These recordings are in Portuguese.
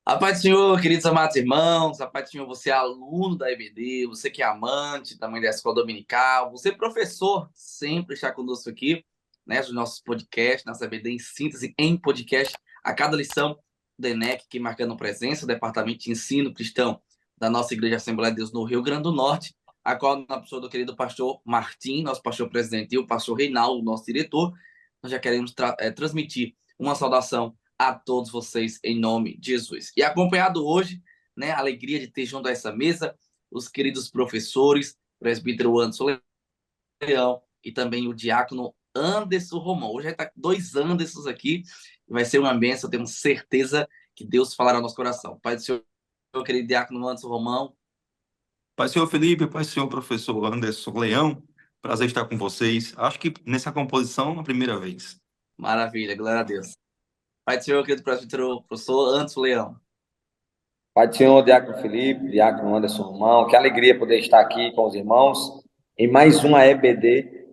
A paz do Senhor, queridos amados irmãos, a paz do Senhor, você é aluno da EBD, você que é amante também da escola dominical, você professor, sempre está conosco aqui, né, nos nossos podcasts, nossa EBD em síntese em podcast, a cada lição do ENEC, que marcando presença, o Departamento de Ensino Cristão da nossa Igreja Assembleia de Deus no Rio Grande do Norte, a qual, na pessoa do querido pastor Martim, nosso pastor presidente, e o pastor Reinaldo, nosso diretor, nós já queremos transmitir uma saudação a todos vocês em nome de Jesus. E acompanhado hoje, né, a alegria de ter junto a essa mesa os queridos professores, presbítero Anderson Leão e também o diácono Anderson Romão. Hoje vai estar dois Andersons aqui, vai ser uma bênção, temos certeza que Deus falará no nosso coração. Pai do Senhor, querido diácono Anderson Romão. Pai senhor Felipe, pai senhor professor Anderson Leão, prazer estar com vocês. Acho que nessa composição, a primeira vez. Maravilha, glória a Deus. Pai do Senhor, querido presbítero professor Anderson Leão. Pai do Senhor, Diácono Felipe, Diácono Anderson Romão, que alegria poder estar aqui com os irmãos em mais uma EBD,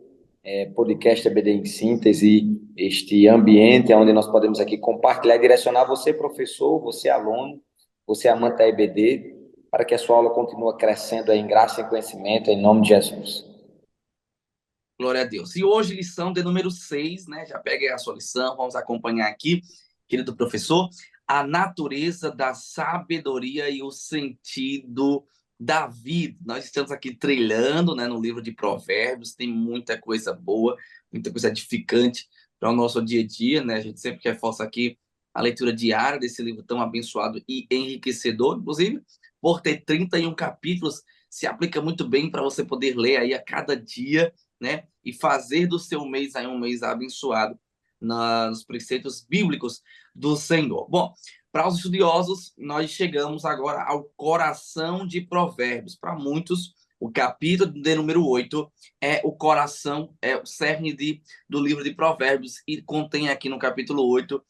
podcast EBD em síntese, este ambiente onde nós podemos aqui compartilhar e direcionar você, professor, você, aluno, você, amante da EBD, para que a sua aula continue crescendo em graça e conhecimento, em nome de Jesus. Glória a Deus. E hoje, lição de número 6, né? Já peguei a sua lição, vamos acompanhar aqui, querido professor, a natureza da sabedoria e o sentido da vida. Nós estamos aqui trilhando, né, no livro de Provérbios, tem muita coisa boa, muita coisa edificante para o nosso dia a dia, né? A gente sempre reforça aqui a leitura diária desse livro tão abençoado e enriquecedor, inclusive, por ter 31 capítulos, se aplica muito bem para você poder ler aí a cada dia, né? E fazer do seu mês aí um mês abençoado nos preceitos bíblicos do Senhor. Bom, para os estudiosos, nós chegamos agora ao coração de Provérbios. Para muitos, o capítulo de número 8 é o coração, é o cerne do livro de Provérbios e contém aqui no capítulo 8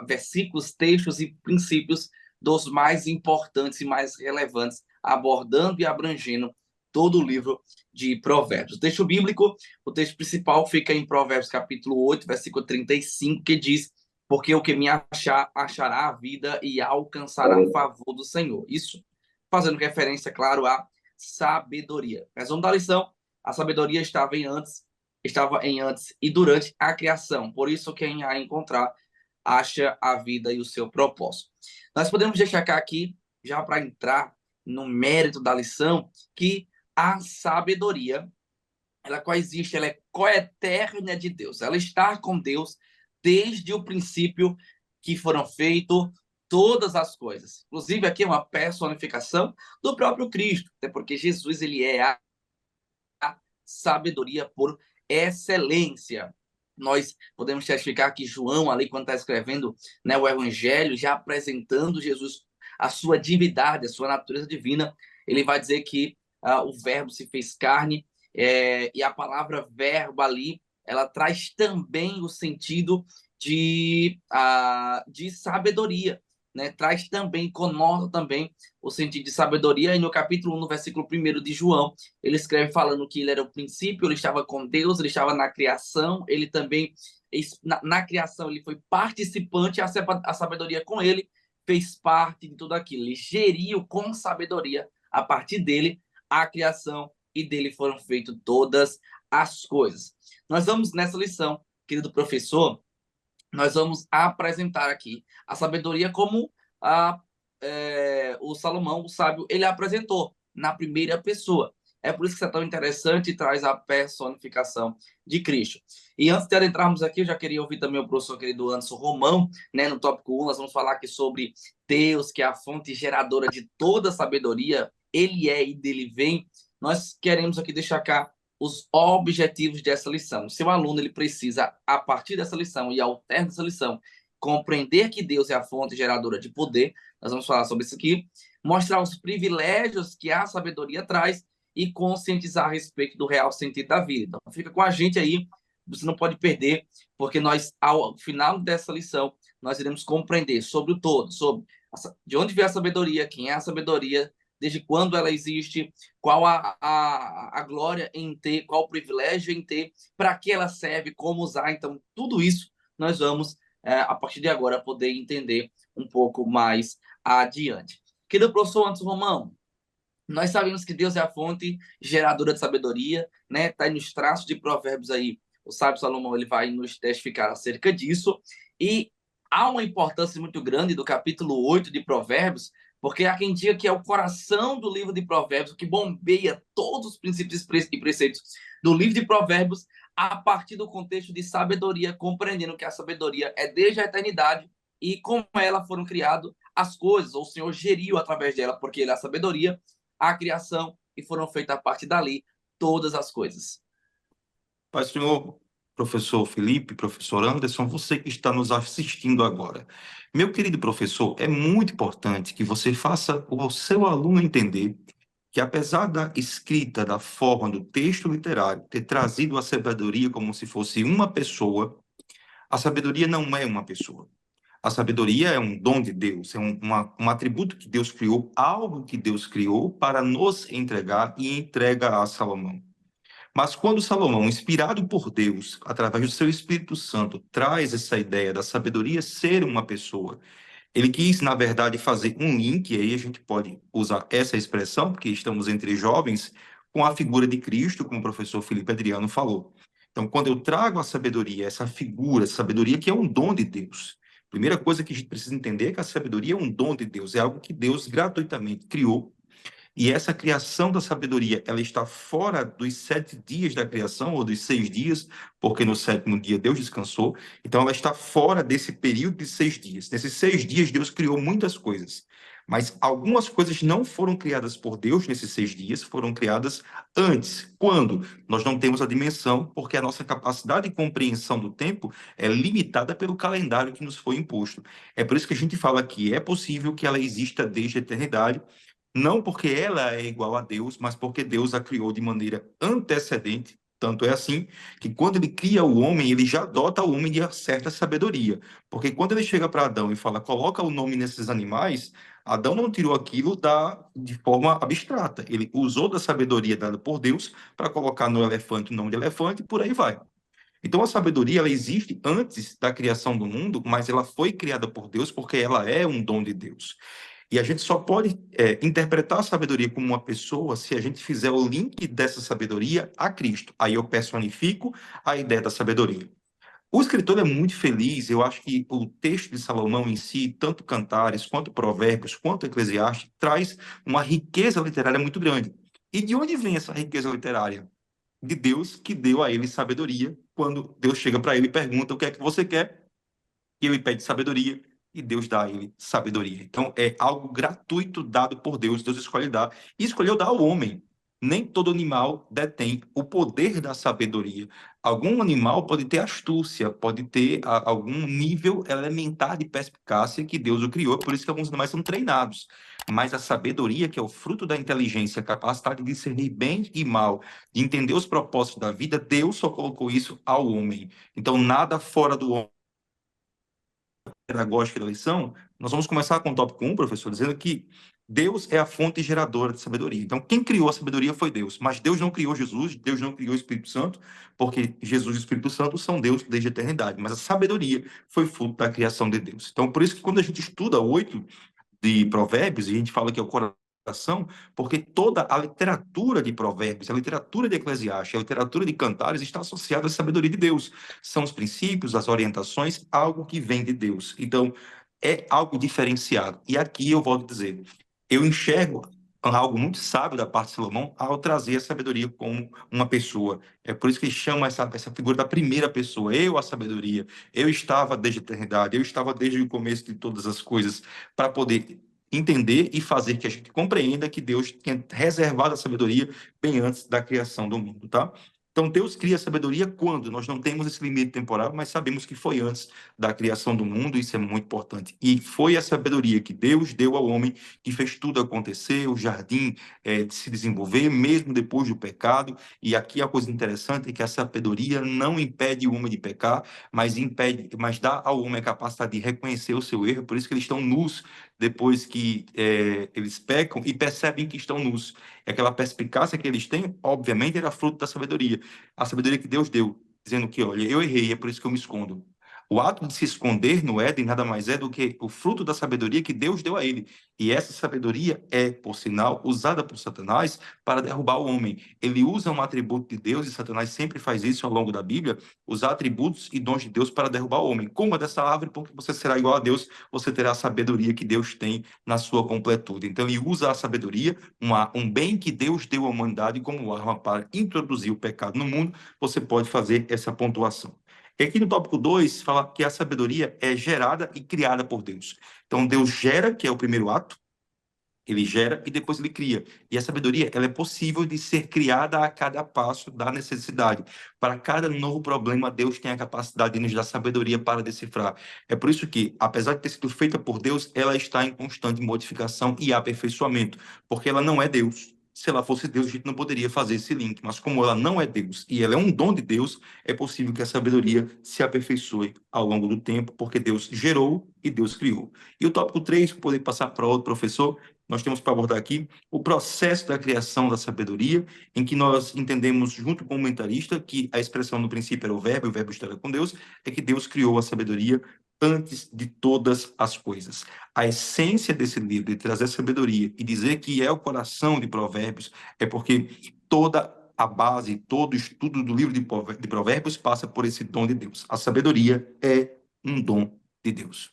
versículos, textos e princípios dos mais importantes e mais relevantes, abordando e abrangendo todo o livro de Provérbios. O texto bíblico, o texto principal fica em Provérbios capítulo 8, versículo 35, que diz: porque o que me achar, achará a vida e alcançará favor do Senhor. Isso fazendo referência, claro, à sabedoria. Mas vamos dar a lição. A sabedoria estava em antes e durante a criação. Por isso, quem a encontrar acha a vida e o seu propósito. Nós podemos destacar aqui, já para entrar no mérito da lição, que a sabedoria, ela coexiste, ela é coeterna de Deus. Ela está com Deus desde o princípio que foram feitas todas as coisas. Inclusive, aqui é uma personificação do próprio Cristo, até porque Jesus ele é a sabedoria por excelência. Nós podemos testificar que João, ali, quando está escrevendo, né, o Evangelho, já apresentando Jesus, a sua divindade, a sua natureza divina, ele vai dizer que o Verbo se fez carne, e a palavra verbo ali, ela traz também o sentido de sabedoria, né? Traz também, conota também o sentido de sabedoria. E no capítulo 1, no versículo 1 de João, ele escreve falando que ele era o princípio, ele estava com Deus, ele estava na criação, ele também, na criação, ele foi participante, a sabedoria com ele fez parte de tudo aquilo. Ele geriu com sabedoria, a partir dele, a criação, e dele foram feitas todas as coisas. Nós vamos, nessa lição, querido professor, nós vamos apresentar aqui a sabedoria como o Salomão, o sábio, ele apresentou na primeira pessoa. É por isso que isso é tão interessante e traz a personificação de Cristo. E antes de adentrarmos aqui, eu já queria ouvir também o professor querido Anderson Romão, né, no tópico 1, nós vamos falar aqui sobre Deus, que é a fonte geradora de toda sabedoria, ele é e dele vem. Nós queremos aqui destacar os objetivos dessa lição. O seu aluno ele precisa, a partir dessa lição e ao término dessa lição, compreender que Deus é a fonte geradora de poder. Nós vamos falar sobre isso aqui. Mostrar os privilégios que a sabedoria traz e conscientizar a respeito do real sentido da vida. Então, fica com a gente aí, você não pode perder, porque nós, ao final dessa lição, nós iremos compreender sobre o todo, sobre de onde vem a sabedoria, quem é a sabedoria, desde quando ela existe, qual a glória em ter, qual o privilégio em ter, para que ela serve, como usar. Então, tudo isso nós vamos a partir de agora, poder entender um pouco mais adiante. Querido professor Anderson Romão, nós sabemos que Deus é a fonte geradora de sabedoria, né? Está aí nos traços de Provérbios aí. O sábio Salomão ele vai nos testificar acerca disso. E há uma importância muito grande do capítulo 8 de Provérbios, porque há quem diga que é o coração do livro de Provérbios, que bombeia todos os princípios e preceitos do livro de Provérbios a partir do contexto de sabedoria, compreendendo que a sabedoria é desde a eternidade e como ela foram criadas as coisas, ou o Senhor geriu através dela, porque ele é a sabedoria, a criação, e foram feitas a partir dali todas as coisas. Pai, senhor, professor Felipe, professor Anderson, você que está nos assistindo agora. Meu querido professor, é muito importante que você faça o seu aluno entender que, apesar da escrita, da forma, do texto literário, ter trazido a sabedoria como se fosse uma pessoa, a sabedoria não é uma pessoa. A sabedoria é um dom de Deus, é um atributo que Deus criou, algo que Deus criou para nos entregar e entrega a Salomão. Mas quando Salomão, inspirado por Deus, através do seu Espírito Santo, traz essa ideia da sabedoria ser uma pessoa, ele quis, na verdade, fazer um link, e aí a gente pode usar essa expressão, porque estamos entre jovens, com a figura de Cristo, como o professor Felipe Adriano falou. Então, quando eu trago a sabedoria, essa figura, essa sabedoria que é um dom de Deus, a primeira coisa que a gente precisa entender é que a sabedoria é um dom de Deus, é algo que Deus gratuitamente criou. E essa criação da sabedoria, ela está fora dos 7 dias da criação, ou dos 6 dias, porque no 7º dia Deus descansou. Então, ela está fora desse período de 6 dias. Nesses 6 dias, Deus criou muitas coisas. Mas algumas coisas não foram criadas por Deus nesses 6 dias, foram criadas antes. Quando? Nós não temos a dimensão, porque a nossa capacidade de compreensão do tempo é limitada pelo calendário que nos foi imposto. É por isso que a gente fala que é possível que ela exista desde a eternidade, não porque ela é igual a Deus, mas porque Deus a criou de maneira antecedente. Tanto é assim que quando ele cria o homem, ele já dota o homem de certa sabedoria. Porque quando ele chega para Adão e fala, coloca o nome nesses animais, Adão não tirou aquilo de forma abstrata. Ele usou da sabedoria dada por Deus para colocar no elefante o nome de elefante e por aí vai. Então a sabedoria ela existe antes da criação do mundo, mas ela foi criada por Deus porque ela é um dom de Deus. E a gente só pode interpretar a sabedoria como uma pessoa se a gente fizer o link dessa sabedoria a Cristo. Aí eu personifico a ideia da sabedoria. O escritor é muito feliz, eu acho que o texto de Salomão em si, tanto Cantares, quanto Provérbios, quanto Eclesiastes, traz uma riqueza literária muito grande. E de onde vem essa riqueza literária? De Deus que deu a ele sabedoria, quando Deus chega para ele e pergunta o que é que você quer, e ele pede sabedoria, e Deus dá a ele sabedoria. Então, é algo gratuito dado por Deus. Deus escolhe dar, e escolheu dar ao homem. Nem todo animal detém o poder da sabedoria. Algum animal pode ter astúcia, pode ter algum nível elementar de perspicácia que Deus o criou, por isso que alguns animais são treinados. Mas a sabedoria, que é o fruto da inteligência, a capacidade de discernir bem e mal, de entender os propósitos da vida, Deus só colocou isso ao homem. Então, nada fora do homem pedagógica da lição, nós vamos começar com o tópico 1, professor, dizendo que Deus é a fonte geradora de sabedoria. Então, quem criou a sabedoria foi Deus, mas Deus não criou Jesus, Deus não criou o Espírito Santo, porque Jesus e o Espírito Santo são Deus desde a eternidade, mas a sabedoria foi fruto da criação de Deus. Então, por isso que quando a gente estuda 8 de Provérbios, e a gente fala que é o coração, porque toda a literatura de Provérbios, a literatura de Eclesiastes, a literatura de Cantares está associada à sabedoria de Deus. São os princípios, as orientações, algo que vem de Deus. Então, é algo diferenciado. E aqui eu volto a dizer, eu enxergo algo muito sábio da parte de Salomão ao trazer a sabedoria como uma pessoa. É por isso que ele chama essa figura da primeira pessoa. Eu, a sabedoria. Eu estava desde a eternidade. Eu estava desde o começo de todas as coisas para poder entender e fazer que a gente compreenda que Deus tinha reservado a sabedoria bem antes da criação do mundo, tá? Então, Deus cria a sabedoria quando nós não temos esse limite temporal, mas sabemos que foi antes da criação do mundo, isso é muito importante. E foi a sabedoria que Deus deu ao homem que fez tudo acontecer, o jardim de se desenvolver, mesmo depois do pecado. E aqui a coisa interessante é que a sabedoria não impede o homem de pecar, mas dá ao homem a capacidade de reconhecer o seu erro, por isso que eles estão nus depois que eles pecam e percebem que estão nus. E aquela perspicácia que eles têm, obviamente, era fruto da sabedoria. A sabedoria que Deus deu, dizendo que, olha, eu errei, é por isso que eu me escondo. O ato de se esconder no Éden nada mais é do que o fruto da sabedoria que Deus deu a ele. E essa sabedoria é, por sinal, usada por Satanás para derrubar o homem. Ele usa um atributo de Deus, e Satanás sempre faz isso ao longo da Bíblia, usar atributos e dons de Deus para derrubar o homem. Coma dessa árvore, porque você será igual a Deus, você terá a sabedoria que Deus tem na sua completude. Então, ele usa a sabedoria, um bem que Deus deu à humanidade, como arma para introduzir o pecado no mundo. Você pode fazer essa pontuação. E aqui no tópico 2, fala que a sabedoria é gerada e criada por Deus. Então, Deus gera, que é o primeiro ato, ele gera e depois ele cria. E a sabedoria, ela é possível de ser criada a cada passo da necessidade. Para cada novo problema, Deus tem a capacidade de nos dar sabedoria para decifrar. É por isso que, apesar de ter sido feita por Deus, ela está em constante modificação e aperfeiçoamento, porque ela não é Deus. Se ela fosse Deus, a gente não poderia fazer esse link. Mas como ela não é Deus e ela é um dom de Deus, é possível que a sabedoria se aperfeiçoe ao longo do tempo, porque Deus gerou e Deus criou. E o tópico 3, para poder passar para outro professor, nós temos para abordar aqui o processo da criação da sabedoria, em que nós entendemos, junto com o mentalista, que a expressão no princípio era o verbo estava com Deus, é que Deus criou a sabedoria antes de todas as coisas. A essência desse livro, de trazer sabedoria e dizer que é o coração de Provérbios, é porque toda a base, todo o estudo do livro de Provérbios passa por esse dom de Deus. A sabedoria é um dom de Deus.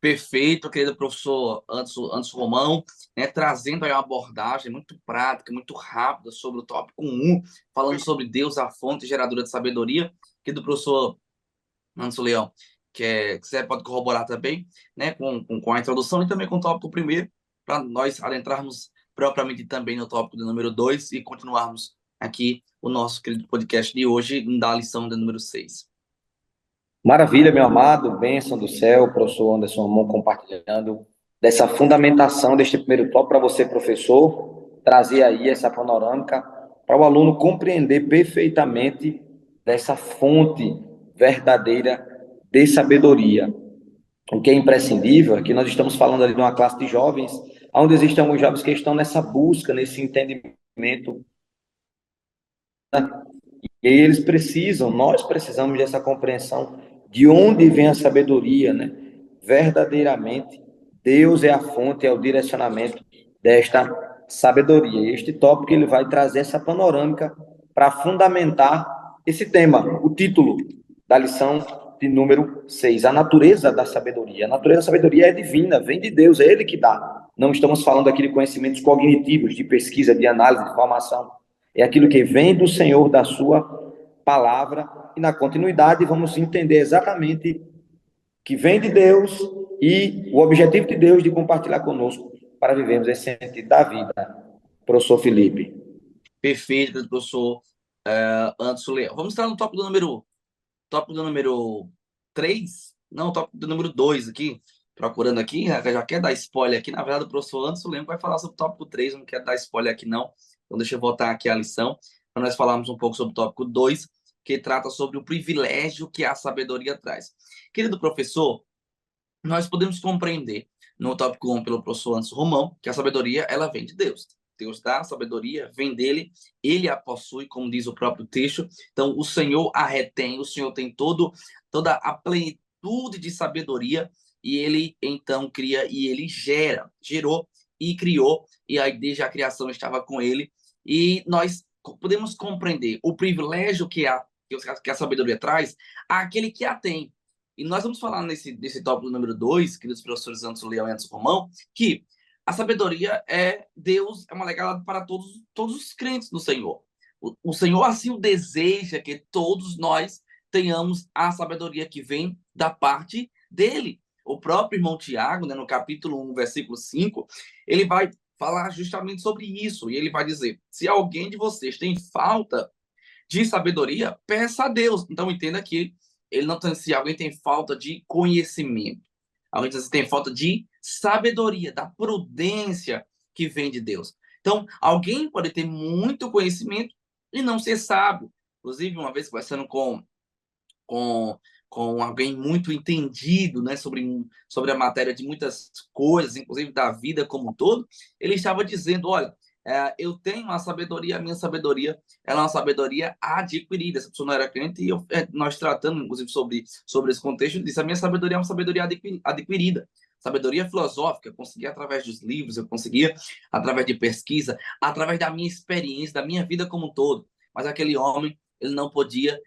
Perfeito, querido professor Anderson Romão, né, trazendo aí uma abordagem muito prática, muito rápida sobre o tópico 1, falando sobre Deus, a fonte geradora de sabedoria, querido professor Anderson Leão, que você pode corroborar também, né, com a introdução e também com o tópico primeiro, para nós adentrarmos propriamente também no tópico de número 2 e continuarmos aqui o nosso querido podcast de hoje, da lição de número 6. Maravilha, meu amado, bênção do céu, professor Anderson Ramon compartilhando dessa fundamentação deste primeiro tópico para você, professor, trazer aí essa panorâmica para o aluno compreender perfeitamente dessa fonte verdadeira de sabedoria. O que é imprescindível é que nós estamos falando ali de uma classe de jovens, onde existem alguns jovens que estão nessa busca, nesse entendimento, e aí eles precisam, nós precisamos dessa compreensão de onde vem a sabedoria, né? Verdadeiramente, Deus é a fonte, é o direcionamento desta sabedoria. E este tópico ele vai trazer essa panorâmica para fundamentar esse tema, o título da lição de número 6, a natureza da sabedoria. A natureza da sabedoria é divina, vem de Deus, é Ele que dá. Não estamos falando aqui de conhecimentos cognitivos, de pesquisa, de análise, de formação. É aquilo que vem do Senhor, da sua palavra, e na continuidade vamos entender exatamente que vem de Deus e o objetivo de Deus de compartilhar conosco para vivermos esse sentido da vida. Professor Felipe. Perfeito, professor Anderson Leão. Vamos estar no tópico do número 3? Não, tópico do número 2 aqui. Procurando aqui, já quer dar spoiler aqui. Na verdade, o professor Anderson Leão vai falar sobre o tópico 3, não quer dar spoiler aqui não. Então, deixa eu voltar aqui a lição, para nós falarmos um pouco sobre o tópico 2, que trata sobre o privilégio que a sabedoria traz. Querido professor, nós podemos compreender no tópico 1 pelo professor Anderson Romão que a sabedoria ela vem de Deus. Deus dá a sabedoria, vem dele, ele a possui, como diz o próprio texto. Então, o Senhor a retém, o Senhor tem toda a plenitude de sabedoria e ele, então, cria e ele gerou e criou, e aí desde a criação estava com ele. E nós podemos compreender o privilégio que a sabedoria traz àquele que a tem. E nós vamos falar nesse tópico número 2, queridos professores Anderson Leão e Anderson Romão, que a sabedoria é Deus, é uma legada para todos os crentes no Senhor. O Senhor assim o deseja que todos nós tenhamos a sabedoria que vem da parte dele. O próprio irmão Tiago, né, no capítulo 1, versículo 5, ele vai falar justamente sobre isso. E ele vai dizer, se alguém de vocês tem falta de sabedoria, peça a Deus. Então entenda que ele não tem, se alguém tem falta de conhecimento, alguém tem falta de sabedoria, da prudência que vem de Deus. Então, alguém pode ter muito conhecimento e não ser sábio. Inclusive, uma vez conversando com alguém muito entendido, né, sobre a matéria de muitas coisas, inclusive da vida como um todo, ele estava dizendo, olha, eu tenho a sabedoria, a minha sabedoria, ela é uma sabedoria adquirida. Essa pessoa não era crente e nós tratamos, inclusive, sobre esse contexto, disse, a minha sabedoria é uma sabedoria adquirida. Sabedoria filosófica, eu conseguia através dos livros, eu conseguia através de pesquisa, através da minha experiência, da minha vida como um todo. Mas aquele homem, ele não podia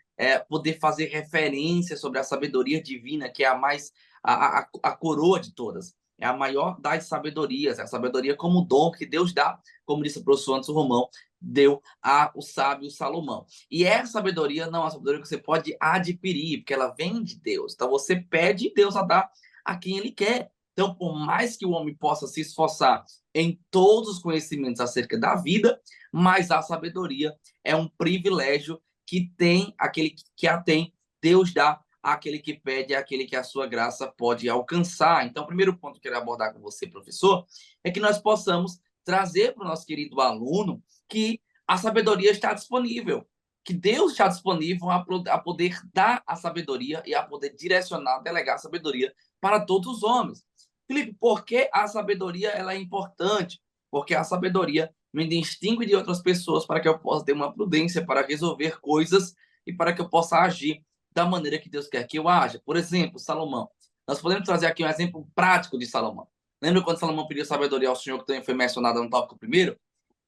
poder fazer referência sobre a sabedoria divina, que é a coroa de todas. É a maior das sabedorias, é a sabedoria como dom que Deus dá, como disse o professor Anderson Romão, deu ao sábio Salomão. E essa sabedoria não é uma sabedoria que você pode adquirir, porque ela vem de Deus. Então você pede Deus a dar a quem ele quer. Então, por mais que o homem possa se esforçar em todos os conhecimentos acerca da vida, mas a sabedoria é um privilégio que tem aquele que a tem, Deus dá àquele que pede, àquele que a sua graça pode alcançar. Então, o primeiro ponto que eu quero abordar com você, professor, é que nós possamos trazer para o nosso querido aluno que a sabedoria está disponível, que Deus está disponível a poder dar a sabedoria e a poder direcionar, delegar a sabedoria para todos os homens. Felipe, por que a sabedoria ela é importante? Porque a sabedoria me distingue de outras pessoas para que eu possa ter uma prudência para resolver coisas e para que eu possa agir da maneira que Deus quer que eu haja. Por exemplo, Salomão. Nós podemos trazer aqui um exemplo prático de Salomão. Lembra quando Salomão pediu sabedoria ao Senhor, que também foi mencionado no tópico primeiro?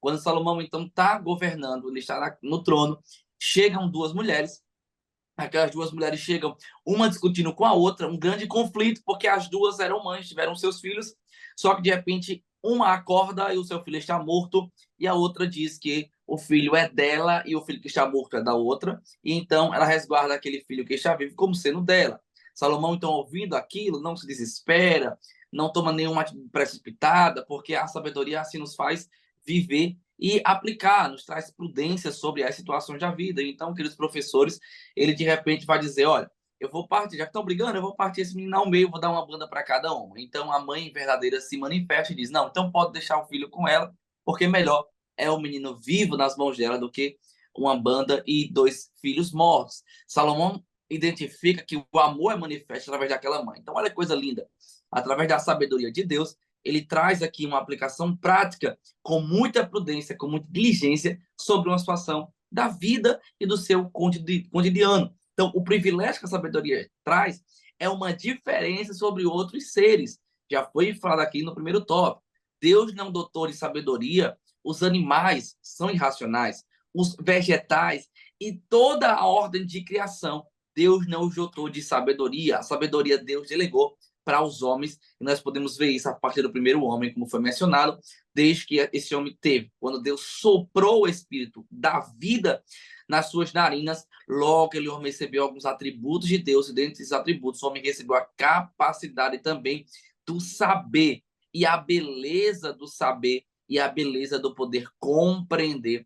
Quando Salomão, então, está governando, ele está no trono, chegam duas mulheres, aquelas duas mulheres chegam, uma discutindo com a outra, um grande conflito, porque as duas eram mães, tiveram seus filhos, só que de repente uma acorda e o seu filho está morto, e a outra diz que o filho é dela e o filho que está morto é da outra, e então ela resguarda aquele filho que está vivo como sendo dela. Salomão, então, ouvindo aquilo, não se desespera, não toma nenhuma atitude precipitada, porque a sabedoria assim nos faz viver e aplicar, nos traz prudência sobre as situações da vida. Então, queridos professores, ele de repente vai dizer, olha, eu vou partir, já que estão brigando, eu vou partir esse menino ao meio, vou dar uma banda para cada um. Então, a mãe verdadeira se manifesta e diz, não, então pode deixar o filho com ela, porque melhor é o menino vivo nas mãos dela do que uma banda e dois filhos mortos. Salomão identifica que o amor é manifesto através daquela mãe. Então, olha que coisa linda. Através da sabedoria de Deus, ele traz aqui uma aplicação prática com muita prudência, com muita diligência sobre uma situação da vida e do seu cotidiano. Então, o privilégio que a sabedoria traz é uma diferença sobre outros seres. Já foi falado aqui no primeiro tópico. Deus não dotou de sabedoria os animais são irracionais, os vegetais e toda a ordem de criação. Deus não os dotou de sabedoria. A sabedoria Deus delegou para os homens, e nós podemos ver isso a partir do primeiro homem, como foi mencionado, desde que esse homem teve, quando Deus soprou o espírito da vida nas suas narinas, logo ele recebeu alguns atributos de Deus, e dentre esses atributos, o homem recebeu a capacidade também do saber, e a beleza do saber, e a beleza do poder compreender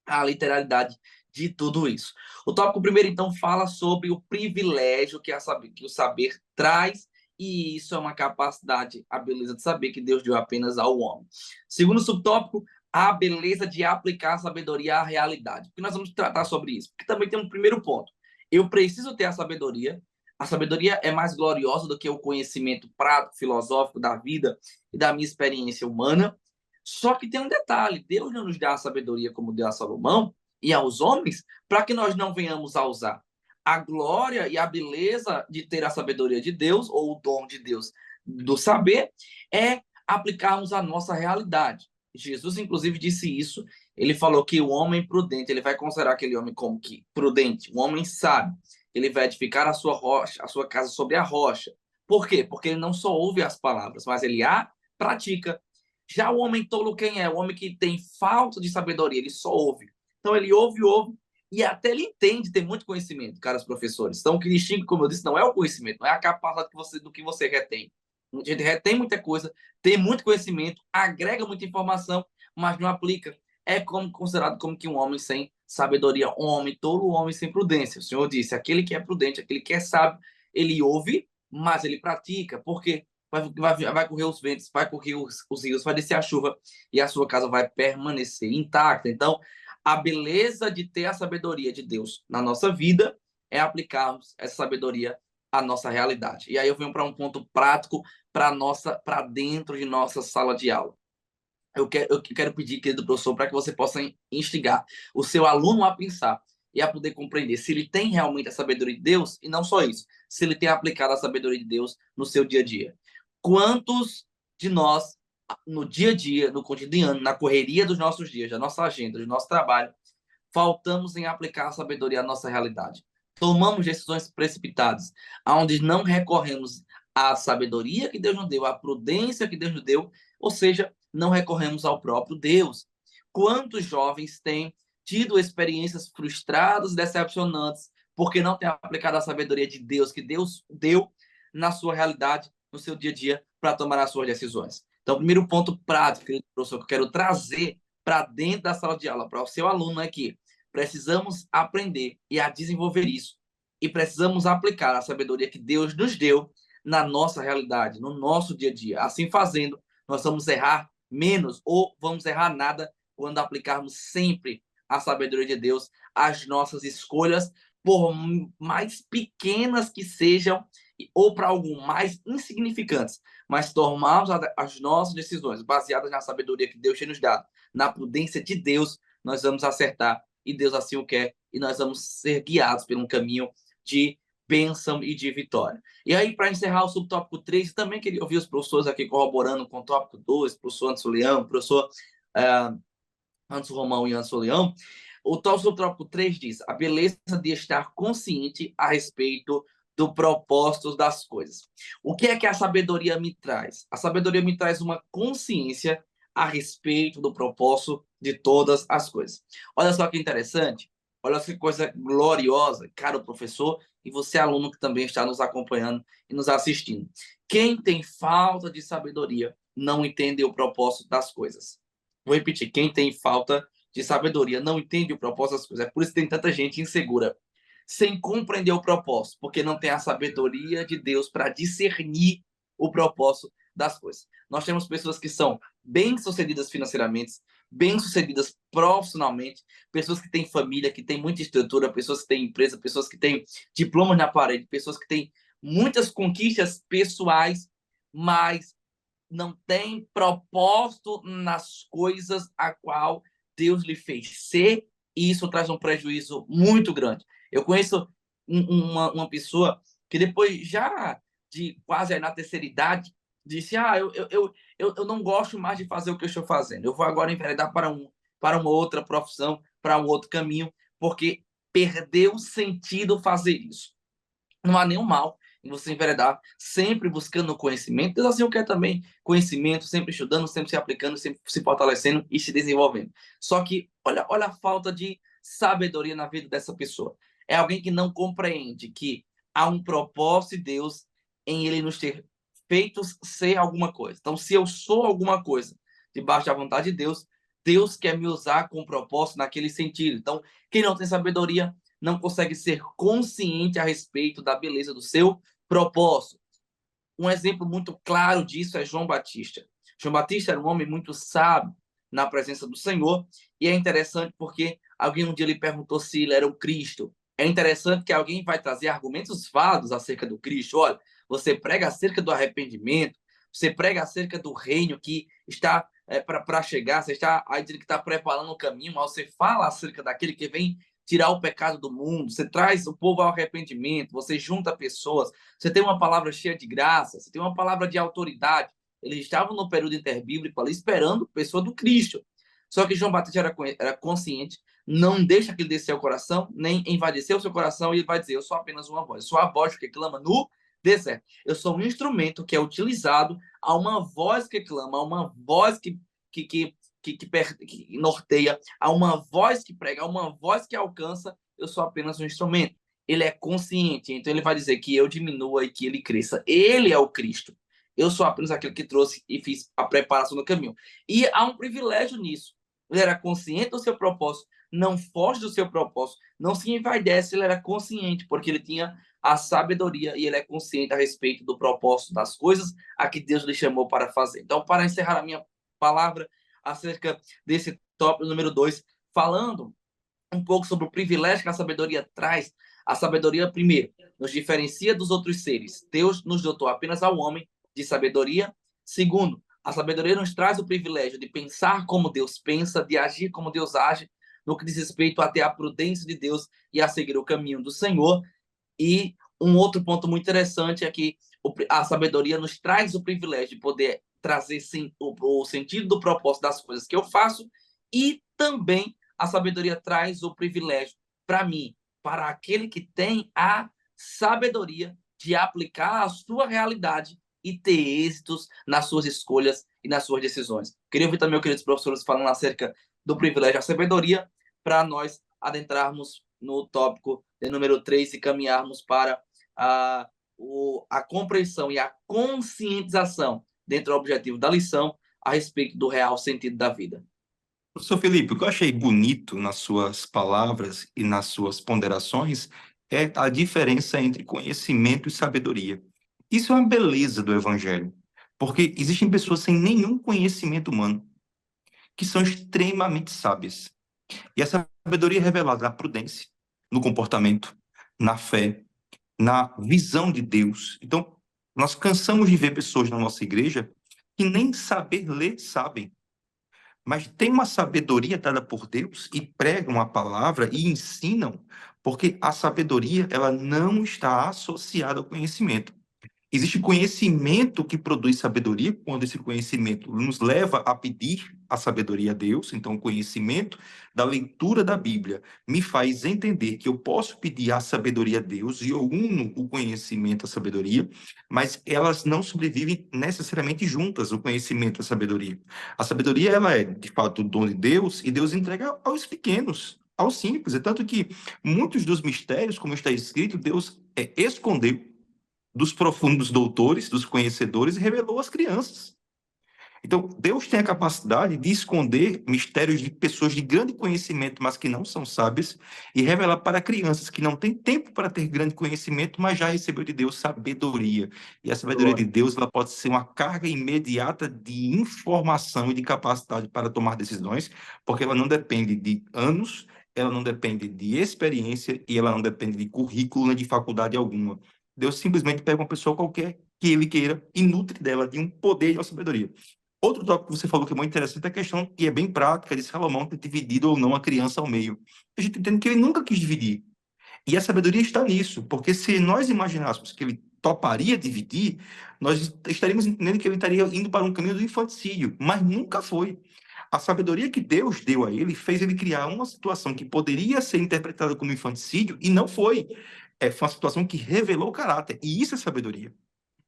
a literalidade de tudo isso. O tópico primeiro, então, fala sobre o privilégio que o saber traz, e isso é uma capacidade, a beleza de saber que Deus deu apenas ao homem. Segundo subtópico, a beleza de aplicar a sabedoria à realidade. Porque nós vamos tratar sobre isso. Porque também tem um primeiro ponto. Eu preciso ter a sabedoria. A sabedoria é mais gloriosa do que o conhecimento prático, filosófico da vida e da minha experiência humana. Só que tem um detalhe. Deus não nos dá a sabedoria como deu a Salomão e aos homens para que nós não venhamos a usar. A glória e a beleza de ter a sabedoria de Deus, ou o dom de Deus do saber, é aplicarmos a nossa realidade. Jesus, inclusive, disse isso. Ele falou que o homem prudente, ele vai considerar aquele homem como que prudente, um homem sábio. Ele vai edificar a sua rocha, a sua casa sobre a rocha. Por quê? Porque ele não só ouve as palavras, mas ele a pratica. Já o homem tolo, quem é? O homem que tem falta de sabedoria, ele só ouve. Então, ele ouve, e até ele entende, tem muito conhecimento, caros professores. Então, o que distingue, como eu disse, não é o conhecimento, não é a capacidade do que você retém. A gente retém muita coisa, tem muito conhecimento, agrega muita informação, mas não aplica. É considerado como que um homem sem sabedoria, um homem tolo, um homem sem prudência. O Senhor disse, aquele que é prudente, aquele que é sábio, ele ouve, mas ele pratica. Por quê? Vai correr os ventos, vai correr os rios, vai descer a chuva e a sua casa vai permanecer intacta. Então, a beleza de ter a sabedoria de Deus na nossa vida é aplicarmos essa sabedoria à nossa realidade. E aí eu venho para um ponto prático para dentro de nossa sala de aula. eu quero pedir, querido professor, para que você possa instigar o seu aluno a pensar e a poder compreender se ele tem realmente a sabedoria de Deus, e não só isso, se ele tem aplicado a sabedoria de Deus no seu dia a dia. Quantos de nós, no dia a dia, no cotidiano, na correria dos nossos dias, da nossa agenda, do nosso trabalho, faltamos em aplicar a sabedoria à nossa realidade? Tomamos decisões precipitadas, onde não recorremos à sabedoria que Deus nos deu, à prudência que Deus nos deu, ou seja, não recorremos ao próprio Deus. Quantos jovens têm tido experiências frustradas, decepcionantes, porque não têm aplicado a sabedoria de Deus, que Deus deu na sua realidade, no seu dia a dia, para tomar as suas decisões? Então, o primeiro ponto prático, querido professor, que eu quero trazer para dentro da sala de aula, para o seu aluno, é que precisamos aprender e a desenvolver isso. E precisamos aplicar a sabedoria que Deus nos deu na nossa realidade, no nosso dia a dia. Assim fazendo, nós vamos errar menos ou vamos errar nada quando aplicarmos sempre a sabedoria de Deus às nossas escolhas, por mais pequenas que sejam ou para algo mais insignificantes, mas tomarmos as nossas decisões baseadas na sabedoria que Deus tem nos dado, na prudência de Deus, nós vamos acertar, e Deus assim o quer, e nós vamos ser guiados por um caminho de bênção e de vitória. E aí, para encerrar o subtópico 3, também queria ouvir os professores aqui corroborando com o tópico 2, professor Anderson Leão, professor Anderson Romão e Anderson Leão. O subtópico 3 diz: a beleza de estar consciente a respeito do propósito das coisas. O que é que a sabedoria me traz? A sabedoria me traz uma consciência a respeito do propósito de todas as coisas. Olha só que interessante, olha que coisa gloriosa, caro professor, e você, aluno, que também está nos acompanhando e nos assistindo. Quem tem falta de sabedoria não entende o propósito das coisas. Vou repetir, quem tem falta de sabedoria não entende o propósito das coisas. É por isso que tem tanta gente insegura, sem compreender o propósito, porque não tem a sabedoria de Deus para discernir o propósito das coisas. Nós temos pessoas que são bem-sucedidas financeiramente, bem-sucedidas profissionalmente, pessoas que têm família, que têm muita estrutura, pessoas que têm empresa, pessoas que têm diplomas na parede, pessoas que têm muitas conquistas pessoais, mas não têm propósito nas coisas a qual Deus lhe fez ser, e isso traz um prejuízo muito grande. Eu conheço uma pessoa que depois já de quase na terceira idade, disse, eu não gosto mais de fazer o que eu estou fazendo, eu vou agora enveredar para uma outra profissão, para um outro caminho, porque perdeu o sentido fazer isso. Não há nenhum mal em você enveredar, sempre buscando conhecimento. Deus assim quer também conhecimento, sempre estudando, sempre se aplicando, sempre se fortalecendo e se desenvolvendo. Só que olha a falta de sabedoria na vida dessa pessoa. É alguém que não compreende que há um propósito de Deus em ele nos ter feitos ser alguma coisa. Então, se eu sou alguma coisa debaixo da vontade de Deus, Deus quer me usar com propósito naquele sentido. Então, quem não tem sabedoria não consegue ser consciente a respeito da beleza do seu propósito. Um exemplo muito claro disso é João Batista. João Batista era um homem muito sábio na presença do Senhor, e é interessante porque alguém um dia lhe perguntou se ele era o Cristo. É interessante que alguém vai trazer argumentos válidos acerca do Cristo. Olha, você prega acerca do arrependimento, você prega acerca do reino que está para chegar, você está aí dizendo que está preparando o caminho, mas você fala acerca daquele que vem tirar o pecado do mundo, você traz o povo ao arrependimento, você junta pessoas, você tem uma palavra cheia de graça, você tem uma palavra de autoridade. Eles estavam no período interbíblico ali esperando a pessoa do Cristo. Só que João Batista era consciente, não deixa que ele descer o coração, nem envadecer o seu coração, e ele vai dizer, eu sou apenas uma voz, eu sou a voz que clama no deserto. Eu sou um instrumento que é utilizado a uma voz que clama, a uma voz que norteia, a uma voz que prega, a uma voz que alcança. Eu sou apenas um instrumento. Ele é consciente, então ele vai dizer que eu diminua e que ele cresça. Ele é o Cristo. Eu sou apenas aquele que trouxe e fiz a preparação do caminho. E há um privilégio nisso. Ele era consciente do seu propósito, não foge do seu propósito, não se envaidece, ele era consciente, porque ele tinha a sabedoria e ele é consciente a respeito do propósito das coisas a que Deus lhe chamou para fazer. Então, para encerrar a minha palavra acerca desse tópico número 2, falando um pouco sobre o privilégio que a sabedoria traz. A sabedoria, primeiro, nos diferencia dos outros seres. Deus nos dotou apenas ao homem de sabedoria. Segundo, A sabedoria nos traz o privilégio de pensar como Deus pensa, de agir como Deus age, no que diz respeito a ter a prudência de Deus e a seguir o caminho do Senhor. E um outro ponto muito interessante é que a sabedoria nos traz o privilégio de poder trazer sim, o sentido do propósito das coisas que eu faço, e também a sabedoria traz o privilégio para mim, para aquele que tem a sabedoria de aplicar a sua realidade e ter êxitos nas suas escolhas e nas suas decisões. Queria ouvir também, meus queridos professores, falando acerca do privilégio da sabedoria, para nós adentrarmos no tópico de número 3 e caminharmos para a compreensão e a conscientização dentro do objetivo da lição a respeito do real sentido da vida. Professor Felipe, o que eu achei bonito nas suas palavras e nas suas ponderações é a diferença entre conhecimento e sabedoria. Isso é uma beleza do Evangelho, porque existem pessoas sem nenhum conhecimento humano, que são extremamente sábias. E essa sabedoria é revelada na prudência, no comportamento, na fé, na visão de Deus. Então, nós cansamos de ver pessoas na nossa igreja que nem saber ler sabem, mas tem uma sabedoria dada por Deus e pregam a palavra e ensinam, porque a sabedoria ela não está associada ao conhecimento. Existe conhecimento que produz sabedoria, quando esse conhecimento nos leva a pedir a sabedoria a Deus. Então, o conhecimento da leitura da Bíblia me faz entender que eu posso pedir a sabedoria a Deus, e eu uno o conhecimento à sabedoria, mas elas não sobrevivem necessariamente juntas, o conhecimento e a sabedoria. A sabedoria, ela é, de fato, o dom de Deus, e Deus entrega aos pequenos, aos simples. É tanto que muitos dos mistérios, como está escrito, Deus escondeu dos profundos doutores, dos conhecedores, e revelou às crianças. Então, Deus tem a capacidade de esconder mistérios de pessoas de grande conhecimento, mas que não são sábias, e revelar para crianças que não têm tempo para ter grande conhecimento, mas já recebeu de Deus sabedoria. E a sabedoria de Deus ela pode ser uma carga imediata de informação e de capacidade para tomar decisões, porque ela não depende de anos, ela não depende de experiência e ela não depende de currículo nem de faculdade alguma. Deus simplesmente pega uma pessoa qualquer que ele queira e nutre dela de um poder e de uma sabedoria. Outro tópico que você falou que é muito interessante é a questão, e é bem prática, de Salomão ter dividido ou não a criança ao meio. A gente entende que ele nunca quis dividir. E a sabedoria está nisso, porque se nós imaginássemos que ele toparia dividir, nós estaríamos entendendo que ele estaria indo para um caminho do infanticídio, mas nunca foi. A sabedoria que Deus deu a ele fez ele criar uma situação que poderia ser interpretada como infanticídio e não foi. Foi uma situação que revelou o caráter, e isso é sabedoria.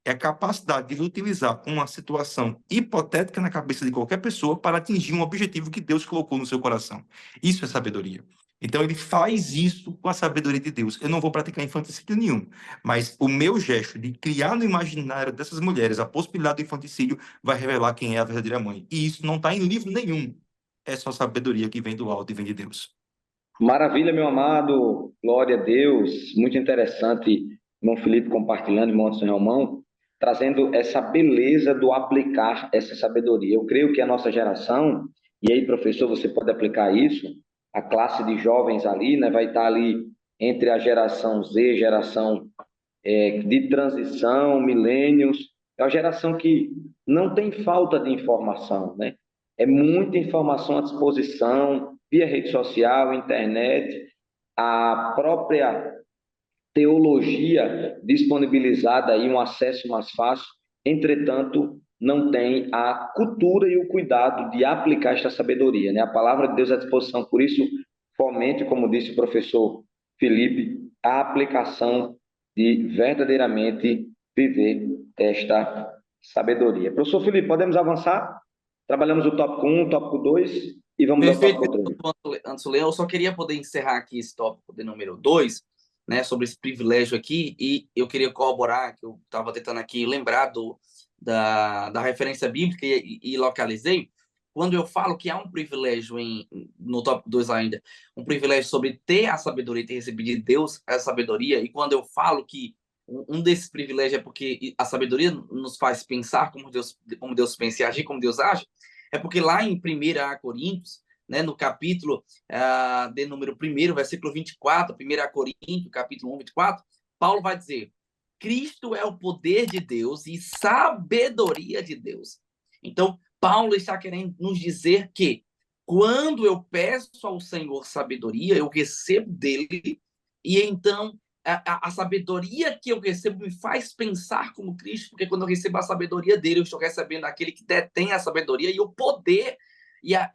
É a capacidade de utilizar uma situação hipotética na cabeça de qualquer pessoa para atingir um objetivo que Deus colocou no seu coração. Isso é sabedoria. Então, ele faz isso com a sabedoria de Deus. Eu não vou praticar infanticídio nenhum, mas o meu gesto de criar no imaginário dessas mulheres a possibilidade do infanticídio vai revelar quem é a verdadeira mãe. E isso não está em livro nenhum. É só sabedoria que vem do alto e vem de Deus. Maravilha, meu amado. Glória a Deus. Muito interessante, irmão Felipe compartilhando, irmão Anderson Romão, trazendo essa beleza do aplicar essa sabedoria. Eu creio que a nossa geração, e aí, professor, você pode aplicar isso, a classe de jovens ali, né, vai estar ali entre a geração Z, geração de transição, milênios, é uma geração que não tem falta de informação, né? É muita informação à disposição, via rede social, internet, a própria teologia disponibilizada aí, um acesso mais fácil, entretanto, não tem a cultura e o cuidado de aplicar esta sabedoria, né? A palavra de Deus à disposição, por isso, fomente, como disse o professor Felipe, a aplicação de verdadeiramente viver esta sabedoria. Professor Felipe, podemos avançar? Trabalhamos o tópico 1, o tópico 2 e vamos ao Perfeito, tópico 3. Anderson Leão. Eu só queria poder encerrar aqui esse tópico de número 2, né, sobre esse privilégio aqui, e eu queria corroborar, que eu estava tentando aqui lembrar da referência bíblica e localizei, quando eu falo que há um privilégio, no tópico 2 ainda, um privilégio sobre ter a sabedoria e ter recebido de Deus a sabedoria, e quando eu falo que um desses privilégios é porque a sabedoria nos faz pensar como Deus pensa e agir como Deus age, é porque lá em 1 Coríntios, né, no capítulo de número 1, versículo 24, 1 Coríntios, capítulo 1, 24, Paulo vai dizer: Cristo é o poder de Deus e sabedoria de Deus. Então, Paulo está querendo nos dizer que quando eu peço ao Senhor sabedoria, eu recebo dele, e então a sabedoria que eu recebo me faz pensar como Cristo, porque quando eu recebo a sabedoria dele, eu estou recebendo aquele que detém a sabedoria e o poder,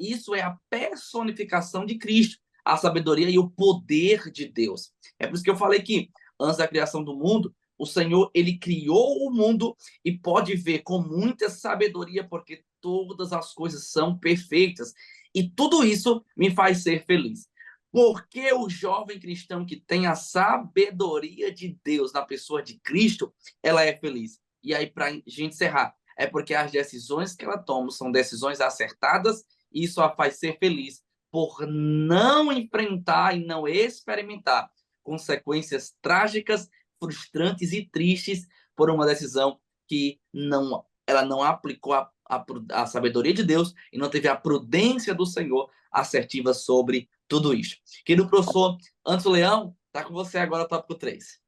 isso é a personificação de Cristo, a sabedoria e o poder de Deus. É por isso que eu falei que antes da criação do mundo, o Senhor, ele criou o mundo e pode ver com muita sabedoria, porque todas as coisas são perfeitas. E tudo isso me faz ser feliz. Porque o jovem cristão que tem a sabedoria de Deus na pessoa de Cristo, ela é feliz. E aí, para a gente encerrar, é porque as decisões que ela toma são decisões acertadas e isso a faz ser feliz por não enfrentar e não experimentar consequências trágicas, frustrantes e tristes por uma decisão que ela não aplicou a sabedoria de Deus e não teve a prudência do Senhor assertiva sobre tudo isso. Querido professor Anderson Leão, está com você agora o tópico 3.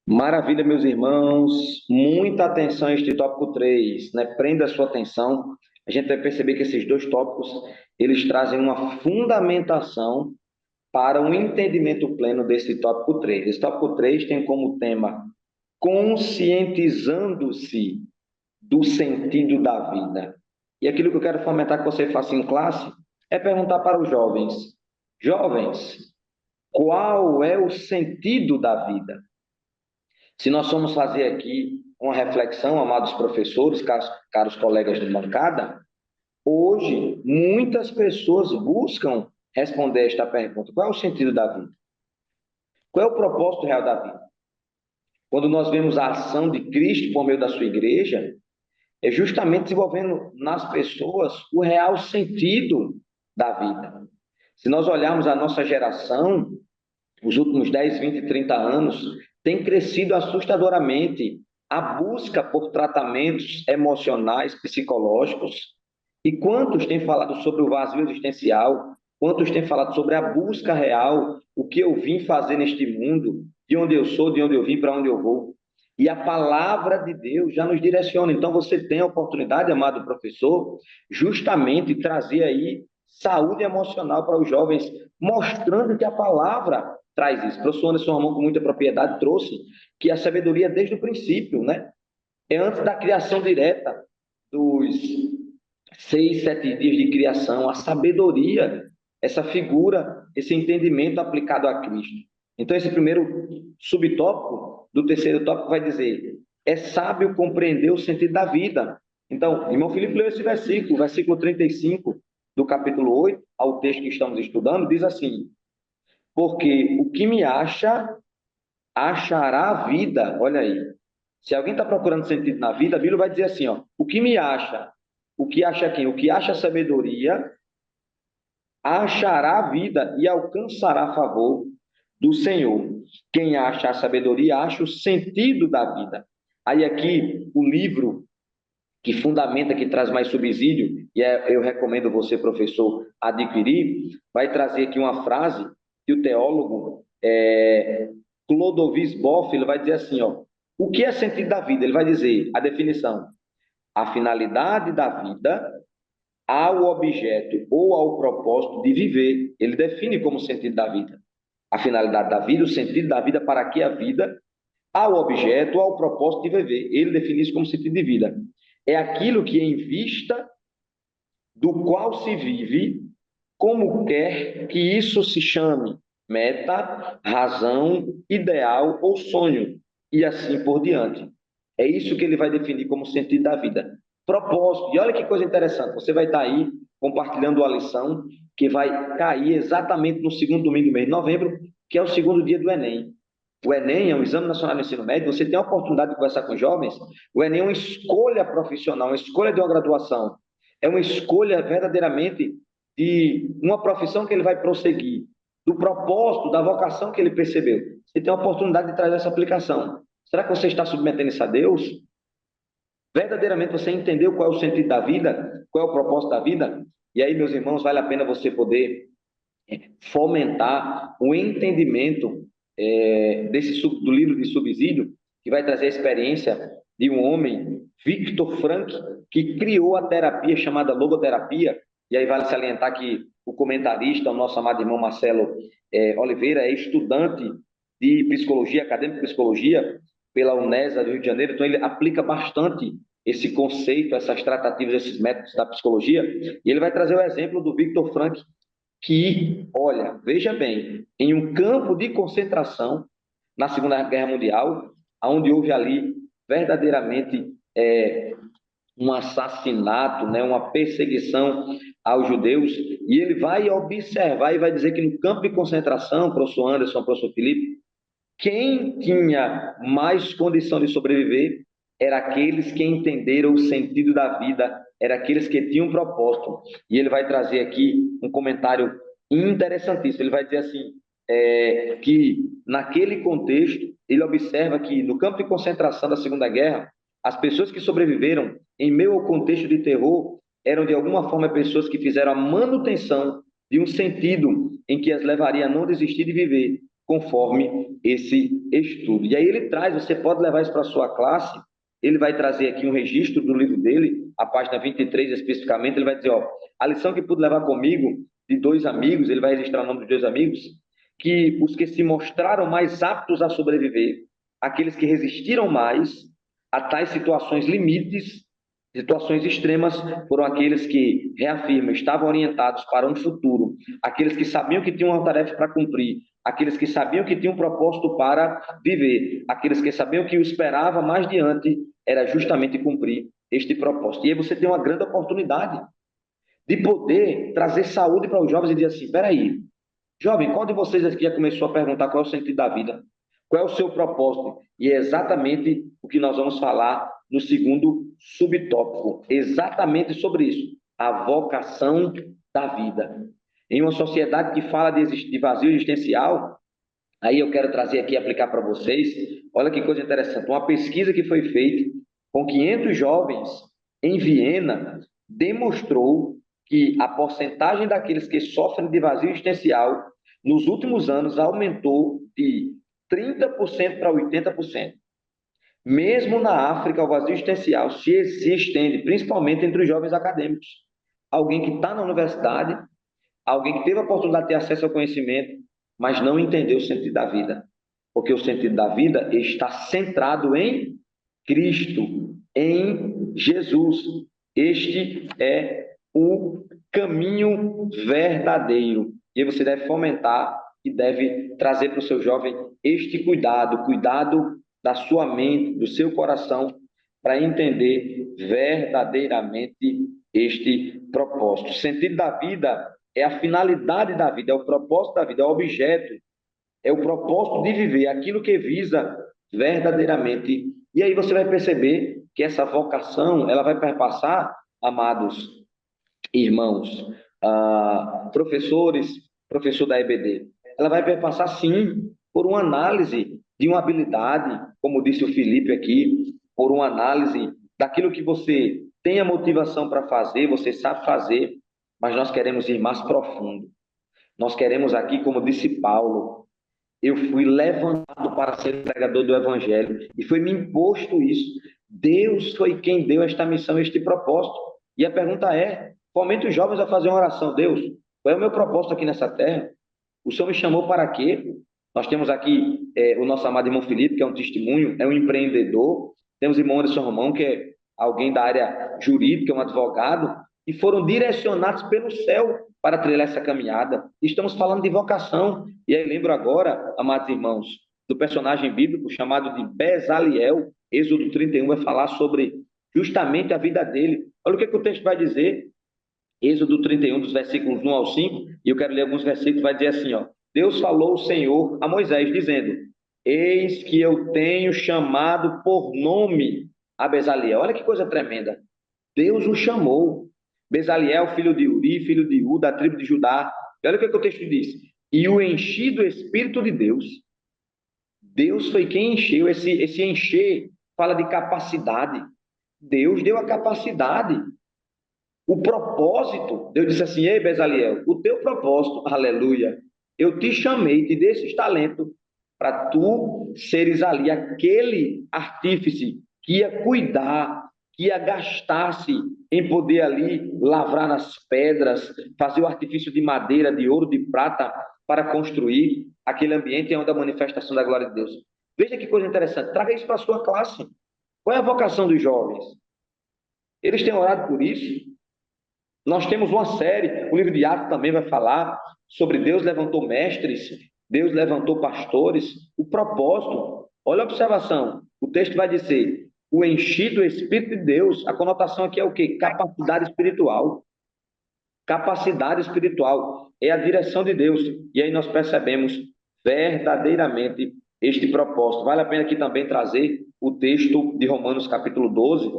Maravilha, meus irmãos. Muita atenção a este tópico 3, né? Prenda a sua atenção. A gente vai perceber que esses dois tópicos, eles trazem uma fundamentação para um entendimento pleno desse tópico 3. Esse tópico 3 tem como tema conscientizando-se do sentido da vida. E aquilo que eu quero fomentar que você faça em classe é perguntar para os jovens: jovens, qual é o sentido da vida? Se nós formos fazer aqui uma reflexão, amados professores, caros colegas de bancada, hoje muitas pessoas buscam responder esta pergunta: qual é o sentido da vida? Qual é o propósito real da vida? Quando nós vemos a ação de Cristo por meio da sua igreja, é justamente desenvolvendo nas pessoas o real sentido da vida. Se nós olharmos a nossa geração, os últimos 10, 20, 30 anos, tem crescido assustadoramente a busca por tratamentos emocionais, psicológicos. E quantos têm falado sobre o vazio existencial? Quantos têm falado sobre a busca real, o que eu vim fazer neste mundo, de onde eu sou, de onde eu vim, para onde eu vou? E a palavra de Deus já nos direciona. Então, você tem a oportunidade, amado professor, justamente trazer aí saúde emocional para os jovens, mostrando que a palavra traz isso. O professor Anderson Ramon, com muita propriedade, trouxe que a sabedoria, desde o princípio, né? É antes da criação direta dos 6, 7 dias de criação, a sabedoria, essa figura, esse entendimento aplicado a Cristo. Então, esse primeiro subtópico do terceiro tópico vai dizer: é sábio compreender o sentido da vida. Então, irmão Felipe leu esse versículo 35 do capítulo 8, ao texto que estamos estudando, diz assim: porque o que me acha, achará a vida. Olha aí. Se alguém está procurando sentido na vida, a Bíblia vai dizer assim, ó: o que me acha, o que acha quem? O que acha sabedoria, achará a vida e alcançará a favor do Senhor. Quem acha a sabedoria, acha o sentido da vida. Aí aqui, o livro que fundamenta, que traz mais subsídio, e eu recomendo você, professor, adquirir, vai trazer aqui uma frase que o teólogo Clodovis Boff, ele vai dizer assim, ó: o que é sentido da vida? Ele vai dizer a definição: a finalidade da vida ao objeto ou ao propósito de viver. Ele define como sentido da vida a finalidade da vida, o sentido da vida, para que a vida, ao objeto ou ao propósito de viver. Ele define isso como sentido de vida. É aquilo que, em vista do qual se vive, como quer que isso se chame, meta, razão, ideal ou sonho, e assim por diante. É isso que ele vai definir como sentido da vida. Propósito. E olha que coisa interessante, você vai estar aí compartilhando a lição que vai cair exatamente no segundo domingo do mês de novembro, que é o segundo dia do Enem. O Enem é um Exame Nacional de Ensino Médio, você tem a oportunidade de conversar com jovens. O Enem é uma escolha profissional, uma escolha de uma graduação. É uma escolha verdadeiramente de uma profissão que ele vai prosseguir, do propósito, da vocação que ele percebeu. Você tem a oportunidade de trazer essa aplicação. Será que você está submetendo isso a Deus? Verdadeiramente você entendeu qual é o sentido da vida? Qual é o propósito da vida? E aí, meus irmãos, vale a pena você poder fomentar o entendimento do livro de subsídio, que vai trazer a experiência de um homem, Viktor Frankl, que criou a terapia chamada logoterapia. E aí vale salientar que o comentarista, o nosso amado irmão Marcelo Oliveira, é estudante de psicologia, acadêmico de psicologia, pela Unesa do Rio de Janeiro, então ele aplica bastante esse conceito, essas tratativas, esses métodos da psicologia, e ele vai trazer o exemplo do Viktor Frankl, que, olha, veja bem, em um campo de concentração, na Segunda Guerra Mundial, onde houve ali verdadeiramente um assassinato, né, uma perseguição aos judeus, e ele vai observar e vai dizer que no campo de concentração, professor Anderson, professor Felipe, quem tinha mais condição de sobreviver era aqueles que entenderam o sentido da vida, era aqueles que tinham um propósito. E ele vai trazer aqui um comentário interessantíssimo. Ele vai dizer assim, que naquele contexto, ele observa que no campo de concentração da Segunda Guerra, as pessoas que sobreviveram em meio ao contexto de terror eram de alguma forma pessoas que fizeram a manutenção de um sentido em que as levaria a não desistir de viver, conforme esse estudo. E aí ele traz, você pode levar isso para a sua classe, ele vai trazer aqui um registro do livro dele, a página 23 especificamente, ele vai dizer, ó, a lição que pude levar comigo de 2 amigos, ele vai registrar o nome dos 2 amigos, que os que se mostraram mais aptos a sobreviver, aqueles que resistiram mais a tais situações limites, situações extremas, foram aqueles que, reafirmam, estavam orientados para um futuro, aqueles que sabiam que tinham uma tarefa para cumprir, aqueles que sabiam que tinham um propósito para viver, aqueles que sabiam que o esperava mais diante era justamente cumprir este propósito. E aí você tem uma grande oportunidade de poder trazer saúde para os jovens e dizer assim, espera aí, jovem, qual de vocês aqui já começou a perguntar qual é o sentido da vida? Qual é o seu propósito? E é exatamente o que nós vamos falar no segundo subtópico, exatamente sobre isso, a vocação da vida. Em uma sociedade que fala de vazio existencial, aí eu quero trazer aqui e aplicar para vocês, olha que coisa interessante, uma pesquisa que foi feita com 500 jovens em Viena, demonstrou que a porcentagem daqueles que sofrem de vazio existencial, nos últimos anos, aumentou de 30% para 80%. Mesmo na África, o vazio existencial se estende, principalmente entre os jovens acadêmicos. Alguém que está na universidade, alguém que teve a oportunidade de ter acesso ao conhecimento, mas não entendeu o sentido da vida. Porque o sentido da vida está centrado em Cristo, em Jesus. Este é o caminho verdadeiro. E você deve fomentar e deve trazer para o seu jovem este cuidado, cuidado da sua mente, do seu coração, para entender verdadeiramente este propósito. O sentido da vida é a finalidade da vida, é o propósito da vida, é o objeto, é o propósito de viver, aquilo que visa verdadeiramente. E aí você vai perceber que essa vocação, ela vai perpassar, amados irmãos, professores, professor da EBD, ela vai perpassar sim por uma análise de uma habilidade, como disse o Felipe aqui, por uma análise daquilo que você tem a motivação para fazer, você sabe fazer, mas nós queremos ir mais profundo. Nós queremos aqui, como disse Paulo, eu fui levantado para ser o pregador do Evangelho e foi me imposto isso. Deus foi quem deu esta missão, este propósito. E a pergunta é, fomente os jovens a fazer uma oração. Deus, qual é o meu propósito aqui nessa terra? O Senhor me chamou para quê? Nós temos aqui o nosso amado irmão Felipe, que é um testemunho, é um empreendedor. Temos o irmão Anderson Romão, que é alguém da área jurídica, um advogado, e foram direcionados pelo céu para trilhar essa caminhada. Estamos falando de vocação. E aí lembro agora, amados irmãos, do personagem bíblico chamado de Bezaliel. Êxodo 31 vai falar sobre justamente a vida dele. Olha o que o texto vai dizer. Êxodo 31, dos versículos 1 ao 5, e eu quero ler alguns versículos, vai dizer assim, ó, Deus falou o Senhor a Moisés, dizendo, eis que eu tenho chamado por nome a Bezaliel. Olha que coisa tremenda. Deus o chamou. Bezaliel, filho de Uri, filho de U, da tribo de Judá. E olha o que o texto diz. E o enchi do Espírito de Deus. Deus foi quem encheu. Esse encher fala de capacidade. Deus deu a capacidade. O propósito, Deus disse assim, ei Bezaliel, o teu propósito, aleluia, eu te chamei, te dei esses talentos para tu seres ali aquele artífice que ia cuidar, que ia gastar-se em poder ali lavrar nas pedras, fazer o artifício de madeira, de ouro, de prata, para construir aquele ambiente onde a manifestação da glória de Deus. Veja que coisa interessante, traga isso para a sua classe. Qual é a vocação dos jovens? Eles têm orado por isso? Nós temos uma série, o livro de Atos também vai falar sobre Deus levantou mestres, Deus levantou pastores, o propósito. Olha a observação, o texto vai dizer, o enchido do Espírito de Deus, a conotação aqui é o quê? Capacidade espiritual. Capacidade espiritual é a direção de Deus. E aí nós percebemos verdadeiramente este propósito. Vale a pena aqui também trazer o texto de Romanos capítulo 12,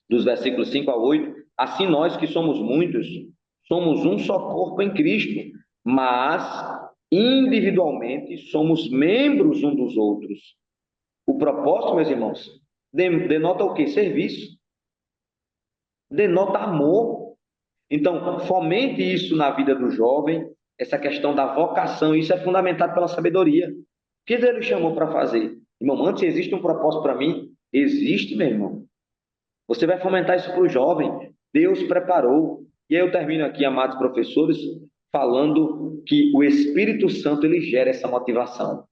dos versículos 5 a 8. Assim nós que somos muitos, somos um só corpo em Cristo, mas individualmente somos membros uns dos outros. O propósito, meus irmãos, denota o quê? Serviço. Denota amor. Então, fomente isso na vida do jovem, essa questão da vocação, isso é fundamentado pela sabedoria. O que Deus lhe chamou para fazer? Irmão, antes existe um propósito para mim? Existe, meu irmão. Você vai fomentar isso para o jovem. Deus preparou. E aí eu termino aqui, amados professores, falando que o Espírito Santo, ele gera essa motivação.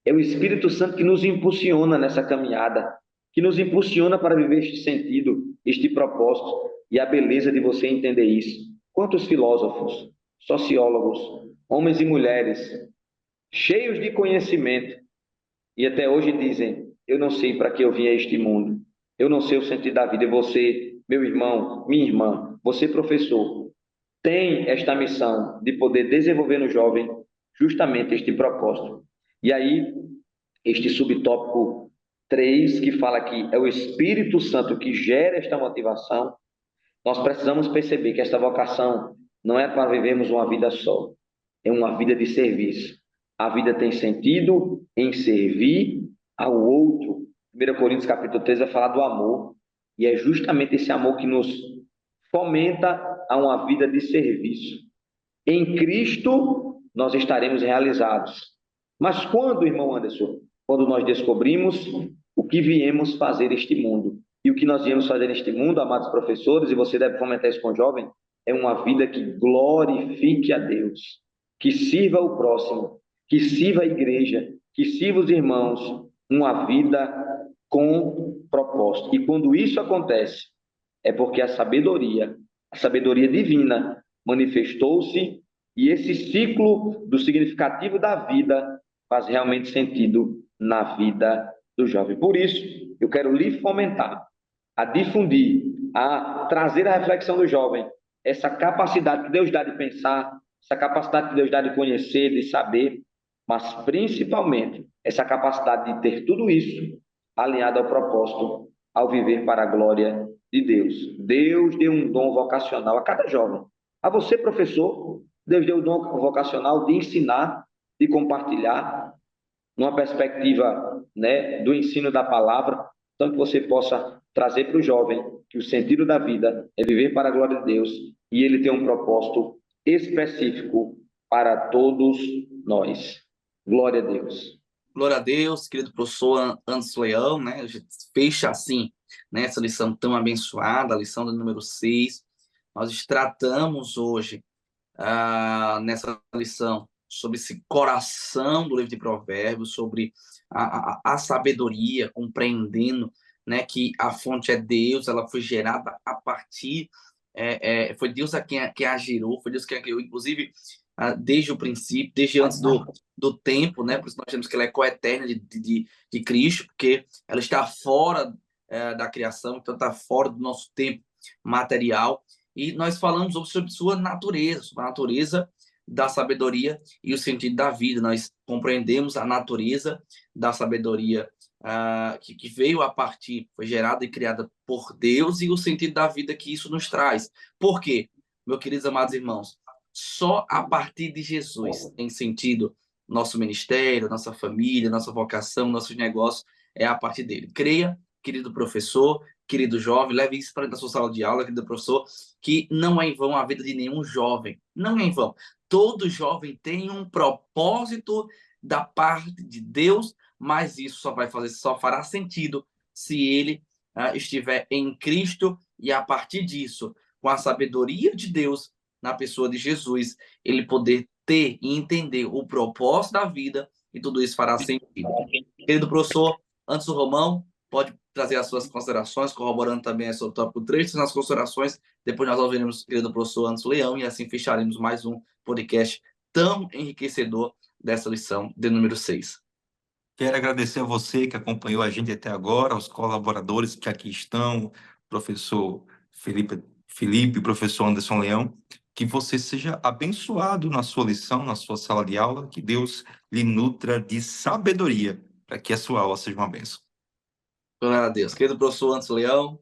É o Espírito Santo que nos impulsiona nessa caminhada, que nos impulsiona para viver este sentido, este propósito, e a beleza de você entender isso. Quantos filósofos, sociólogos, homens e mulheres, cheios de conhecimento, e até hoje dizem, eu não sei para que eu vim a este mundo, eu não sei o sentido da vida, e você, meu irmão, minha irmã, você professor, tem esta missão de poder desenvolver no jovem justamente este propósito. E aí, este subtópico 3, que fala que é o Espírito Santo que gera esta motivação, nós precisamos perceber que esta vocação não é para vivermos uma vida só, é uma vida de serviço. A vida tem sentido em servir ao outro. 1 Coríntios capítulo 3 vai falar do amor, e é justamente esse amor que nos fomenta a uma vida de serviço. Em Cristo, nós estaremos realizados. Mas quando, irmão Anderson? Quando nós descobrimos o que viemos fazer neste mundo. E o que nós viemos fazer neste mundo, amados professores, e você deve fomentar isso com o jovem, é uma vida que glorifique a Deus, que sirva o próximo, que sirva a igreja, que sirva os irmãos, uma vida com propósito. E quando isso acontece, é porque a sabedoria divina, manifestou-se, e esse ciclo do significativo da vida faz realmente sentido na vida do jovem. Por isso, eu quero lhe fomentar, a difundir, a trazer a reflexão do jovem, essa capacidade que Deus dá de pensar, essa capacidade que Deus dá de conhecer, de saber, mas principalmente essa capacidade de ter tudo isso alinhado ao propósito, ao viver para a glória de Deus. Deus deu um dom vocacional a cada jovem. A você, professor, Deus deu o dom vocacional de ensinar, de compartilhar, numa perspectiva, né, do ensino da palavra, então que você possa trazer para o jovem que o sentido da vida é viver para a glória de Deus, e ele tem um propósito específico para todos nós. Glória a Deus. Glória a Deus, querido professor Anderson Leão, né? A gente fecha assim, né, essa lição tão abençoada, a lição do número 6. Nós tratamos hoje, nessa lição, sobre esse coração do livro de Provérbios, sobre a sabedoria, compreendendo, né, que a fonte é Deus, ela foi gerada a partir, foi Deus quem a gerou, foi Deus quem a criou, inclusive, desde o princípio, desde antes do tempo, né? Por isso nós temos que ela é coeterna de Cristo, porque ela está fora da criação, então está fora do nosso tempo material. E nós falamos sobre sua natureza, sobre a natureza da sabedoria e o sentido da vida. Nós compreendemos a natureza da sabedoria que veio a partir, foi gerada e criada por Deus, e o sentido da vida que isso nos traz. Por quê, meus queridos amados irmãos? Só a partir de Jesus tem sentido nosso ministério, nossa família, nossa vocação, nossos negócios, é a partir dele. Creia, querido professor, querido jovem, leve isso para dentro da sua sala de aula, querido professor, que não é em vão a vida de nenhum jovem. Não é em vão. Todo jovem tem um propósito da parte de Deus, mas isso só fará sentido se ele estiver em Cristo, e a partir disso, com a sabedoria de Deus na pessoa de Jesus, ele poder ter e entender o propósito da vida, e tudo isso fará sentido. Querido professor, Anderson Romão, pode trazer as suas considerações, corroborando também sobre o tópico 3 nas considerações. Depois nós ouviremos o querido professor Anderson Leão, e assim fecharemos mais um podcast tão enriquecedor dessa lição de número 6. Quero agradecer a você que acompanhou a gente até agora, aos colaboradores que aqui estão, professor Felipe, professor Anderson Leão, que você seja abençoado na sua lição, na sua sala de aula, que Deus lhe nutra de sabedoria, para que a sua aula seja uma bênção. Glória a Deus. Querido professor Anderson Leão.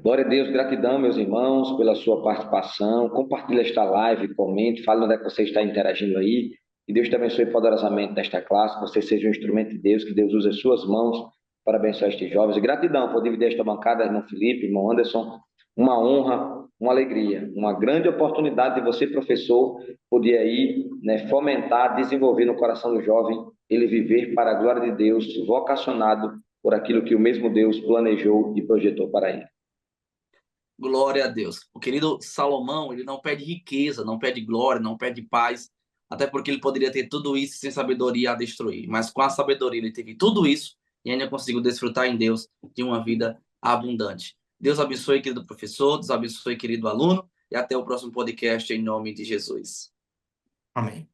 Glória a Deus, gratidão, meus irmãos, pela sua participação. Compartilhe esta live, comente, fale onde é que você está interagindo aí. Que Deus te abençoe poderosamente nesta classe, que você seja um instrumento de Deus, que Deus use as suas mãos para abençoar estes jovens. E gratidão por dividir esta bancada, irmão Felipe, irmão Anderson. Uma honra, uma alegria, uma grande oportunidade de você, professor, poder aí, fomentar, desenvolver no coração do jovem, ele viver para a glória de Deus, vocacionado por aquilo que o mesmo Deus planejou e projetou para ele. Glória a Deus. O querido Salomão, ele não pede riqueza, não pede glória, não pede paz, até porque ele poderia ter tudo isso sem sabedoria a destruir. Mas com a sabedoria ele teve tudo isso e ainda conseguiu desfrutar em Deus de uma vida abundante. Deus abençoe, querido professor, Deus abençoe, querido aluno, e até o próximo podcast em nome de Jesus. Amém.